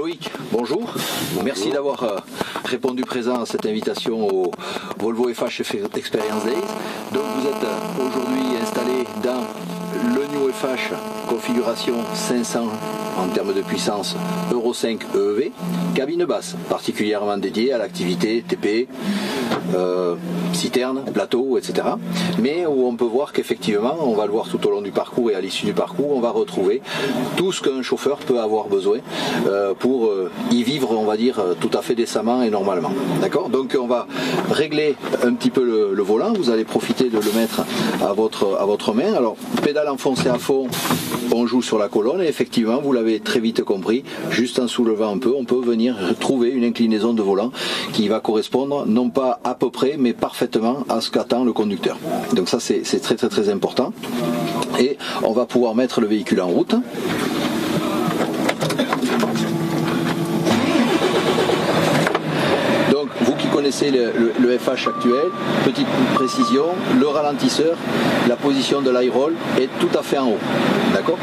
Loïc, bonjour. Merci d'avoir répondu présent à cette invitation au Volvo FH Experience Days. Donc vous êtes aujourd'hui installé dans le New FH configuration 500 en termes de puissance Euro 5 EEV, cabine basse, particulièrement dédiée à l'activité TP, citerne, plateau, etc. Mais où on peut voir qu'effectivement, on va le voir tout au long du parcours et à l'issue du parcours, on va retrouver tout ce qu'un chauffeur peut avoir besoin pour y vivre, on va dire, tout à fait décemment et normalement. D'accord ? Donc on va régler un petit peu le volant, vous allez profiter de le mettre à votre main. Alors, pédale enfoncée à fond, on joue sur la colonne et effectivement, vous l'avez très vite compris, juste en soulevant un peu, on peut venir trouver une inclinaison de volant qui va correspondre non pas à peu près, mais parfaitement à ce qu'attend le conducteur. Donc ça, c'est très très très important. Et on va pouvoir mettre le véhicule en route. Donc vous qui connaissez le FH actuel, petite précision, le ralentisseur, la position de l'high roll est tout à fait en haut. D'accord ?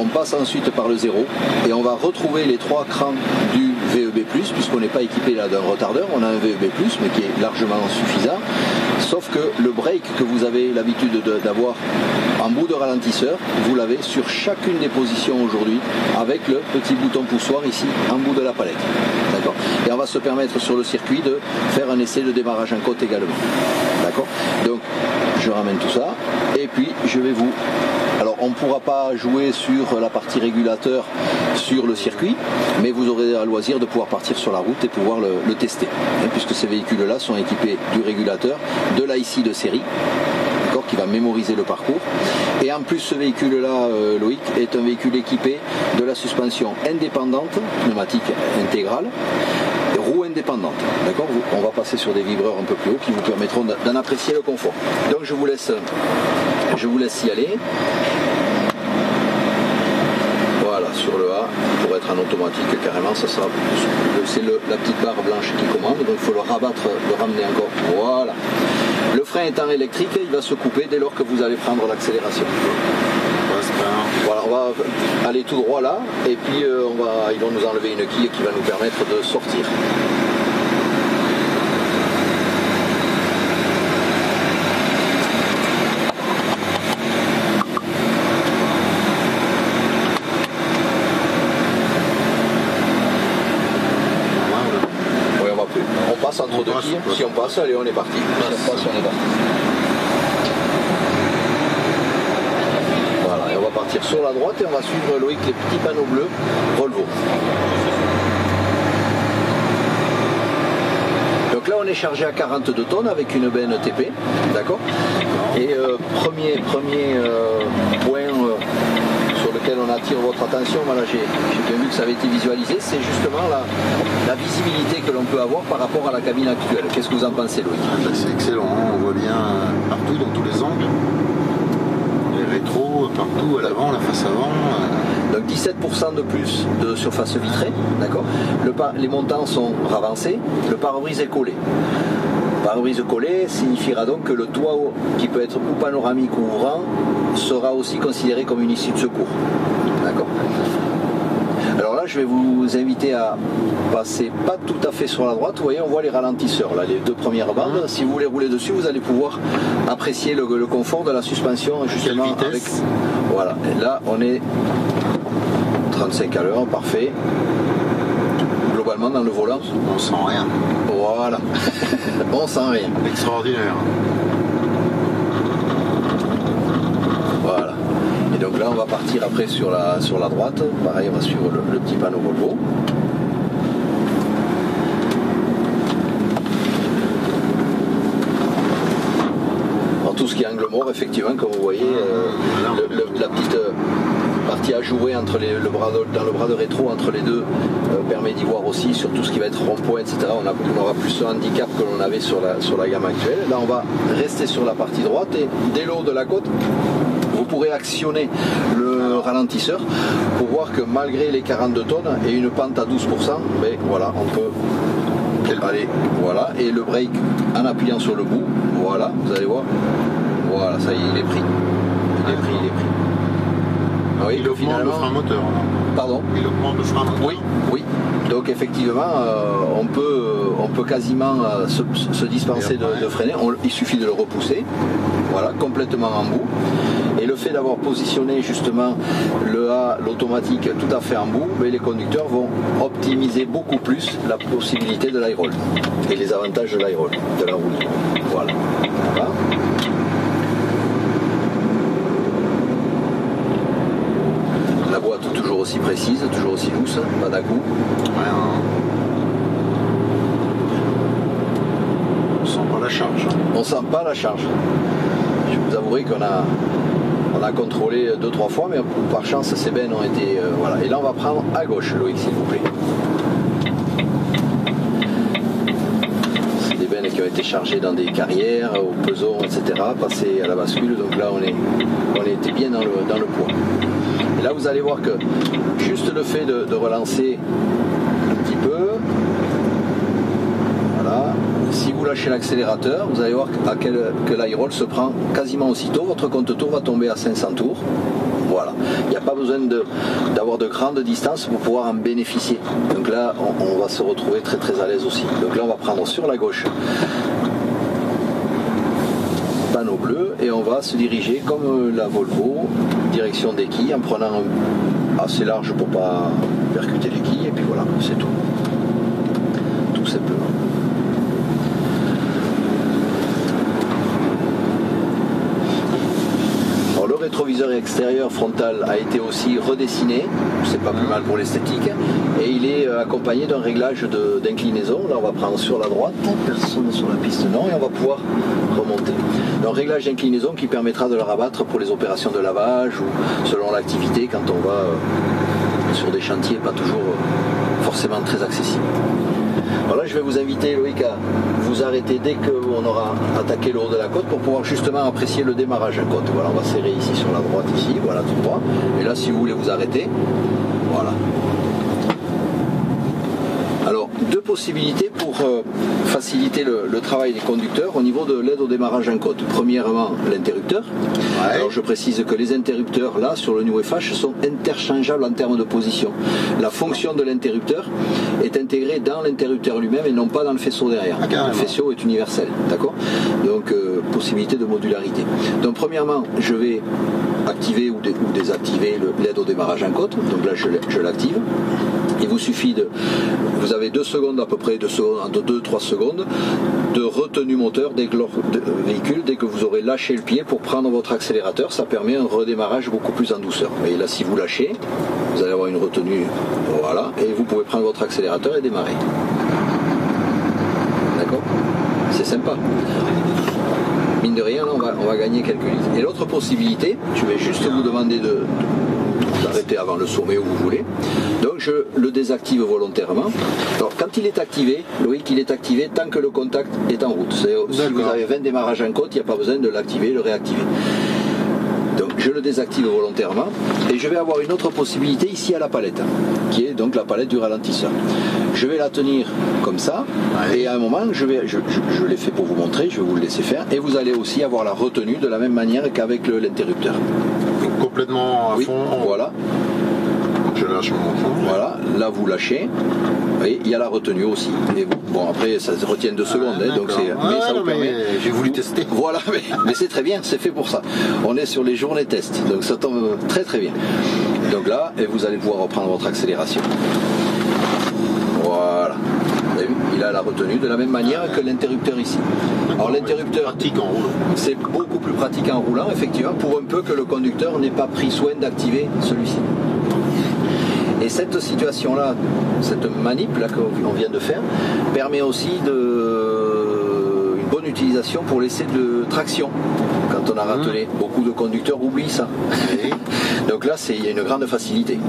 On passe ensuite par le 0 et on va retrouver les 3 crans du VEB+, puisqu'on n'est pas équipé là d'un retardeur, on a un VEB+, mais qui est largement suffisant. Sauf que le break que vous avez l'habitude d'avoir en bout de ralentisseur, vous l'avez sur chacune des positions aujourd'hui avec le petit bouton poussoir ici en bout de la palette. D'accord ? Et on va se permettre sur le circuit de faire un essai de démarrage en côte également. D'accord ? Donc je ramène tout ça et puis je vais vous... Alors on ne pourra pas jouer sur la partie régulateur sur le circuit, mais vous aurez à loisir de pouvoir partir sur la route et pouvoir le tester, puisque ces véhicules-là sont équipés du régulateur, de l'IC de série, qui va mémoriser le parcours. Et en plus, ce véhicule-là, Loïc, est un véhicule équipé de la suspension indépendante, pneumatique intégrale, roue indépendante. D'accord ? On va passer sur des vibreurs un peu plus hauts qui vous permettront d'en apprécier le confort. Donc je vous laisse y aller. Voilà, sur le A, pour être en automatique carrément, ça sera c'est la petite barre blanche qui commande, donc il faut le rabattre, le ramener encore. Voilà. Le frein étant électrique, il va se couper dès lors que vous allez prendre l'accélération. Voilà, on va aller tout droit là, et puis ils vont nous enlever une quille qui va nous permettre de sortir. Entre deux quilles, si on passe, allez, on est parti. Si on passe, on est parti. Voilà, et on va partir sur la droite et on va suivre Loïc les petits panneaux bleus Volvo. Donc là, on est chargé à 42 tonnes avec une benne TP, d'accord ? Et premier point sur lequel on attire votre attention, voilà, j'ai bien vu que ça avait été visualisé, c'est justement la visibilité que l'on peut avoir par rapport à la cabine actuelle. Qu'est-ce que vous en pensez, Loïc ? C'est excellent, on voit bien partout, dans tous les angles. Les rétros, partout, à l'avant, la face avant. Donc 17% de plus de surface vitrée, d'accord ? Les montants sont ravancés, le pare-brise est collé. Pare-brise collé signifiera donc que le toit, qui peut être ou panoramique ou ouvrant, sera aussi considéré comme une issue de secours. D'accord ? Alors là, je vais vous inviter à passer pas tout à fait sur la droite. Vous voyez, on voit les ralentisseurs, là, les 2 premières bandes. Si vous voulez rouler dessus, vous allez pouvoir apprécier le confort de la suspension, justement. Avec... Voilà, et là, on est 35 à l'heure, parfait. Globalement, dans le volant, on sent rien. Voilà, on sent rien. Extraordinaire. Voilà. Et donc là, on va partir après sur la droite. Pareil, on va suivre le petit panneau Volvo. Alors, tout ce qui est angle mort, effectivement, comme vous voyez, la petite partie ajourée entre dans le bras de rétro entre les deux permet d'y voir aussi sur tout ce qui va être rond-point, etc. On aura plus ce handicap que l'on avait sur la gamme actuelle. Là, on va rester sur la partie droite et dès le haut de la côte, vous pourrez actionner le ralentisseur pour voir que malgré les 42 tonnes et une pente à 12%, mais voilà, on peut aller, voilà, et le break en appuyant sur le bout, voilà, vous allez voir, voilà, ça y est, il est pris. Il est pris. Oui, il augmente le frein moteur. Pardon ? Il augmente le frein moteur. Oui. Donc effectivement, on peut quasiment se dispenser de freiner. Il suffit de le repousser, voilà, complètement en bout. Et le fait d'avoir positionné justement l'automatique tout à fait en bout, les conducteurs vont optimiser beaucoup plus la possibilité de l'high roll et les avantages de l'high roll, de la roue libre. Voilà. La boîte toujours aussi précise, toujours aussi douce, pas d'à-coup. On sent pas la charge. On sent pas la charge. Je vous avouerai qu'on a contrôlé 2-3 fois, mais par chance ces bennes ont été... voilà. Et là on va prendre à gauche, Loïc, s'il vous plaît. C'est des bennes qui ont été chargées dans des carrières, au peson, etc. Passées à la bascule, donc là on était bien dans le poids. Et là vous allez voir que juste le fait de relancer un petit peu, voilà. Si vous lâchez l'accélérateur, vous allez voir que l'high roll se prend quasiment aussitôt. Votre compte tour va tomber à 500 tours. Voilà. Il n'y a pas besoin d'avoir de grandes distances pour pouvoir en bénéficier. Donc là, on va se retrouver très très à l'aise aussi. Donc là, on va prendre sur la gauche panneau bleu et on va se diriger comme la Volvo, direction des quilles, en prenant assez large pour ne pas percuter les quilles. Et puis voilà, c'est tout. Tout simplement. Le rétroviseur extérieur frontal a été aussi redessiné, c'est pas plus mal pour l'esthétique, et il est accompagné d'un réglage d'inclinaison. Là on va prendre sur la droite, personne sur la piste non, et on va pouvoir remonter. Un réglage d'inclinaison qui permettra de le rabattre pour les opérations de lavage ou selon l'activité quand on va sur des chantiers pas toujours forcément très accessibles. Voilà, je vais vous inviter, Loïc, à vous arrêter dès qu'on aura attaqué le haut de la côte pour pouvoir justement apprécier le démarrage en côte. Voilà, on va serrer ici sur la droite, ici, voilà, tout droit. Et là, si vous voulez vous arrêter, voilà. Alors, deux possibilités pour faciliter le travail des conducteurs au niveau de l'aide au démarrage en côte. Premièrement, l'interrupteur. Ouais. Alors, je précise que les interrupteurs, là, sur le New FH, sont interchangeables en termes de position. La fonction de l'interrupteur est intégrée dans l'interrupteur lui-même et non pas dans le faisceau derrière. Ah, le faisceau est universel, d'accord ? Donc, possibilité de modularité. Donc, premièrement, je vais activer ou désactiver l'aide au démarrage en côte. Donc là, je l'active. Il vous suffit vous avez 2 secondes à peu près, 2-3 secondes de retenue moteur dès que véhicule, dès que vous aurez lâché le pied pour prendre votre accélérateur, ça permet un redémarrage beaucoup plus en douceur. Et là, si vous lâchez, vous allez avoir une retenue, voilà, et vous pouvez prendre votre accélérateur et démarrer. D'accord ? C'est sympa. Mine de rien, là, on va gagner quelques litres. Et l'autre possibilité, je vais juste vous demander d'arrêter avant le sommet où vous voulez. Donc je le désactive volontairement. Alors quand il est activé, Loïc, il est activé tant que le contact est en route. Si vous avez 20 démarrages en côte, il n'y a pas besoin de l'activer et le réactiver. Donc je le désactive volontairement et je vais avoir une autre possibilité ici à la palette, qui est donc la palette du ralentisseur. Je vais la tenir comme ça, et à un moment, je l'ai fait pour vous montrer, je vais vous le laisser faire, et vous allez aussi avoir la retenue de la même manière qu'avec l'interrupteur. Donc complètement à fond. Voilà. Donc je lâche mon fond. Voilà, là vous lâchez. Et il y a la retenue aussi. Et bon, après, ça se retient 2 secondes, donc mais ça vous permet. J'ai voulu tester. Voilà, mais c'est très bien, c'est fait pour ça. On est sur les journées test, donc ça tombe très très bien. Donc là, et vous allez pouvoir reprendre votre accélération. Voilà. Vous avez vu, il a la retenue de la même manière que l'interrupteur ici. Alors l'interrupteur, c'est beaucoup plus pratique en roulant, effectivement, pour un peu que le conducteur n'ait pas pris soin d'activer celui-ci. Et cette situation-là, cette manip-là qu'on vient de faire, permet aussi une bonne utilisation pour l'essai de traction, quand on a ratelé. Beaucoup de conducteurs oublient ça. Donc là, il y a une grande facilité.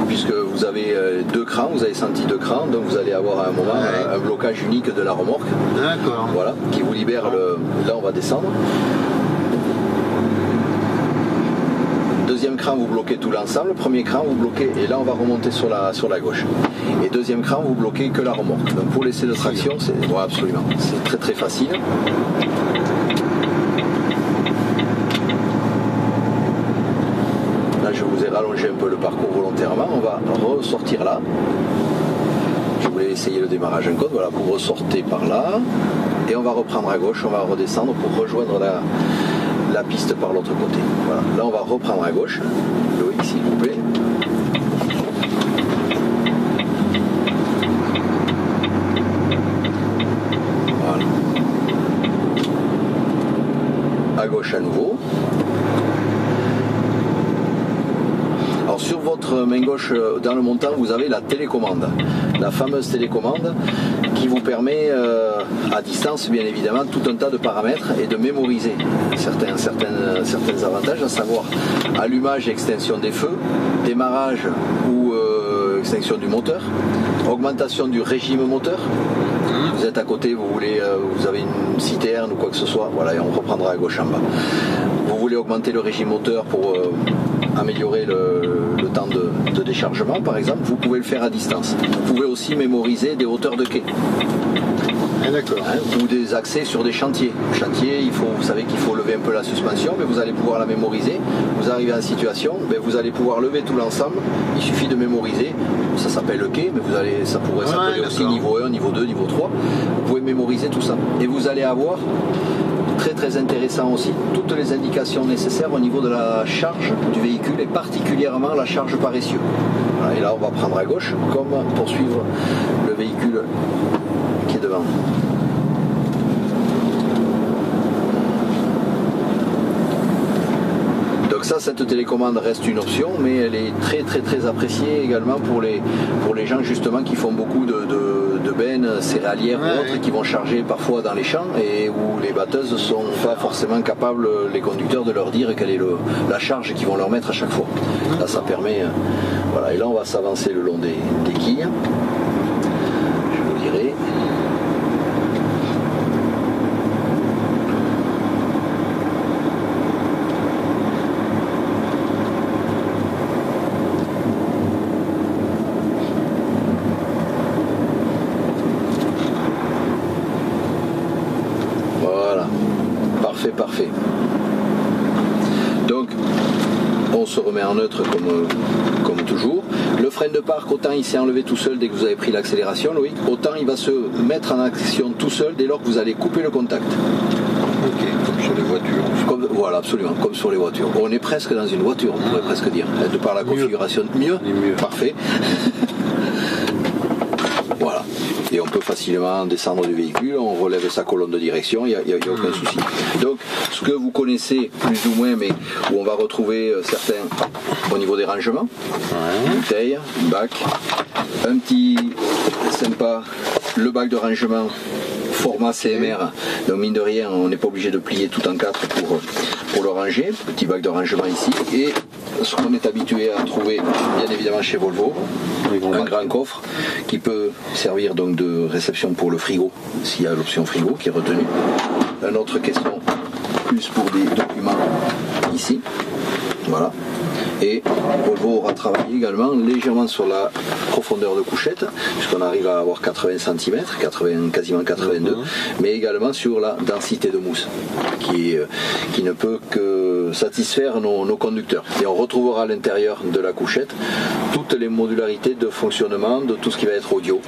Puisque vous avez 2 crans, vous avez senti 2 crans, donc vous allez avoir à un moment un blocage unique de la remorque. D'accord. Voilà, qui vous libère Là, on va descendre. Deuxième cran, vous bloquez tout l'ensemble. Premier cran, vous bloquez, et là on va remonter sur la gauche. Et deuxième cran, vous bloquez que la remorque. Donc pour l'essai de traction, absolument, c'est très très facile. Là je vous ai rallongé un peu le parcours volontairement. On va ressortir là. Je voulais essayer le démarrage en côte. Voilà, vous ressortez par là. Et on va reprendre à gauche, on va redescendre pour rejoindre la piste par l'autre côté. Voilà. Là, on va reprendre à gauche. Loïc, s'il vous plaît. Voilà. À gauche à nouveau. Alors sur votre main gauche dans le montant, vous avez la télécommande, la fameuse télécommande qui vous permet à distance bien évidemment tout un tas de paramètres et de mémoriser certains avantages, à savoir allumage et extinction des feux, démarrage ou extinction du moteur, augmentation du régime moteur. Vous êtes à côté, vous avez une citerne ou quoi que ce soit, voilà, et on reprendra à gauche en bas. Vous voulez augmenter le régime moteur pour améliorer le temps de déchargement par exemple, vous pouvez le faire à distance. Vous pouvez aussi mémoriser des hauteurs de quai. D'accord. Ou des accès sur des chantiers. Chantier, vous savez qu'il faut lever un peu la suspension, mais vous allez pouvoir la mémoriser. Vous arrivez en situation, vous allez pouvoir lever tout l'ensemble. Il suffit de mémoriser. Ça s'appelle le quai, mais ça pourrait s'appeler aussi niveau 1, niveau 2, niveau 3. Vous pouvez mémoriser tout ça. Et vous allez avoir, très très intéressant aussi, toutes les indications nécessaires au niveau de la charge du véhicule et particulièrement la charge par essieu. Voilà, et là, on va prendre à gauche, comme pour suivre le véhicule qui est devant. Donc ça, cette télécommande reste une option, mais elle est très très très appréciée également pour les gens justement qui font beaucoup de bennes céréalières ou autres, qui vont charger parfois dans les champs et où les batteuses ne sont pas forcément capables, les conducteurs, de leur dire quelle est la charge qu'ils vont leur mettre à chaque fois. Là, ça permet... voilà, et là, on va s'avancer le long des quilles. Je vous dirai... Parfait. Donc, on se remet en neutre comme toujours. Le frein de parc, autant il s'est enlevé tout seul dès que vous avez pris l'accélération, Loïc, autant il va se mettre en action tout seul dès lors que vous allez couper le contact. Ok, comme sur les voitures. Voilà, absolument, comme sur les voitures. On est presque dans une voiture, on pourrait presque dire, de par la configuration. Mieux. Parfait. Voilà. Et on peut facilement descendre du véhicule, on relève sa colonne de direction, il n'y a aucun souci. Donc, ce que vous connaissez plus ou moins, mais où on va retrouver certains au niveau des rangements, bouteille, bac, un petit sympa, le bac de rangement format CMR, donc mine de rien, on n'est pas obligé de plier tout en quatre pour le ranger, petit bac de rangement ici, et ce qu'on est habitué à trouver bien évidemment chez Volvo, un grand coffre qui peut servir donc de réception pour le frigo, s'il y a l'option frigo qui est retenue, un autre caisson plus pour des documents ici, voilà. Et Volvo aura travaillé également légèrement sur la profondeur de couchette, puisqu'on arrive à avoir 80 cm, quasiment 82, mais également sur la densité de mousse, qui ne peut que satisfaire nos conducteurs. Et on retrouvera à l'intérieur de la couchette toutes les modularités de fonctionnement de tout ce qui va être audio,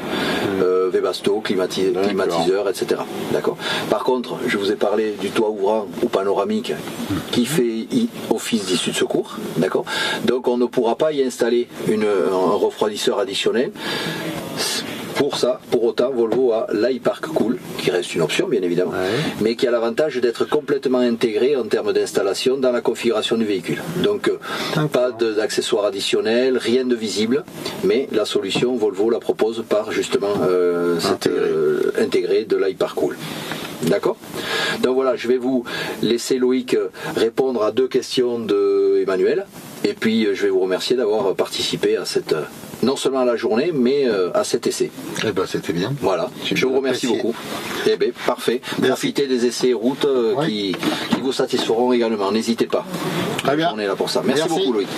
Webasto, climatiseur, etc. D'accord. Par contre, je vous ai parlé du toit ouvrant ou panoramique qui fait office d'issue de secours, d'accord. Donc on ne pourra pas y installer un refroidisseur additionnel. Pour autant, Volvo a l'iPark Cool, qui reste une option bien évidemment, mais qui a l'avantage d'être complètement intégré en termes d'installation dans la configuration du véhicule. Donc pas d'accessoires additionnels, rien de visible, mais la solution Volvo la propose par justement intégré de l'iPark Cool. D'accord. Donc voilà, je vais vous laisser Loïc répondre à 2 questions de Emmanuel, et puis je vais vous remercier d'avoir participé à cette, non seulement à la journée, mais à cet essai. Eh ben c'était bien. Voilà, je vous remercie beaucoup. Eh bien, parfait. Merci. Profitez des essais route qui vous satisferont également, n'hésitez pas. Très bien. On est là pour ça. Merci beaucoup Loïc.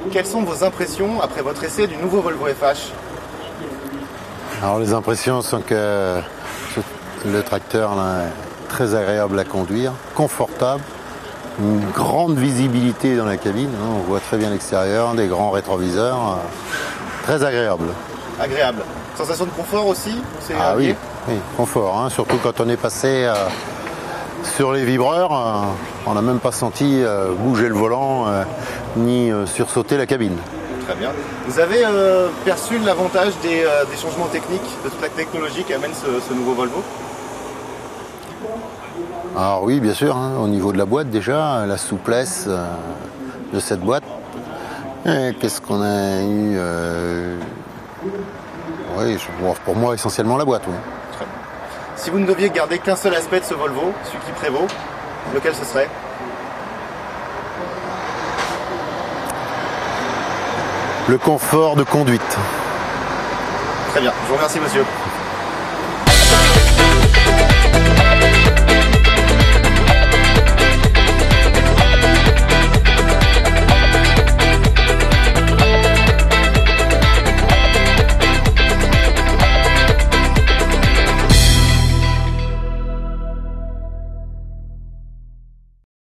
quelles sont vos impressions après votre essai du nouveau Volvo FH? Alors les impressions sont que le tracteur là, est très agréable à conduire, confortable, une grande visibilité dans la cabine, hein, on voit très bien l'extérieur, des grands rétroviseurs, très agréable. Agréable. Sensation de confort aussi? Ah oui, oui, confort, hein, surtout quand on est passé sur les vibreurs, on n'a même pas senti bouger le volant ni sursauter la cabine. Très bien. Vous avez perçu l'avantage des changements techniques, de toute la technologie qu'amène ce nouveau Volvo? Alors oui, bien sûr, hein, au niveau de la boîte déjà, la souplesse de cette boîte. Qu'est-ce qu'on a eu oui, pour moi essentiellement la boîte. Oui. Très bien. Si vous ne deviez garder qu'un seul aspect de ce Volvo, celui qui prévaut, lequel ce serait? Le confort de conduite. Très bien, je vous remercie monsieur.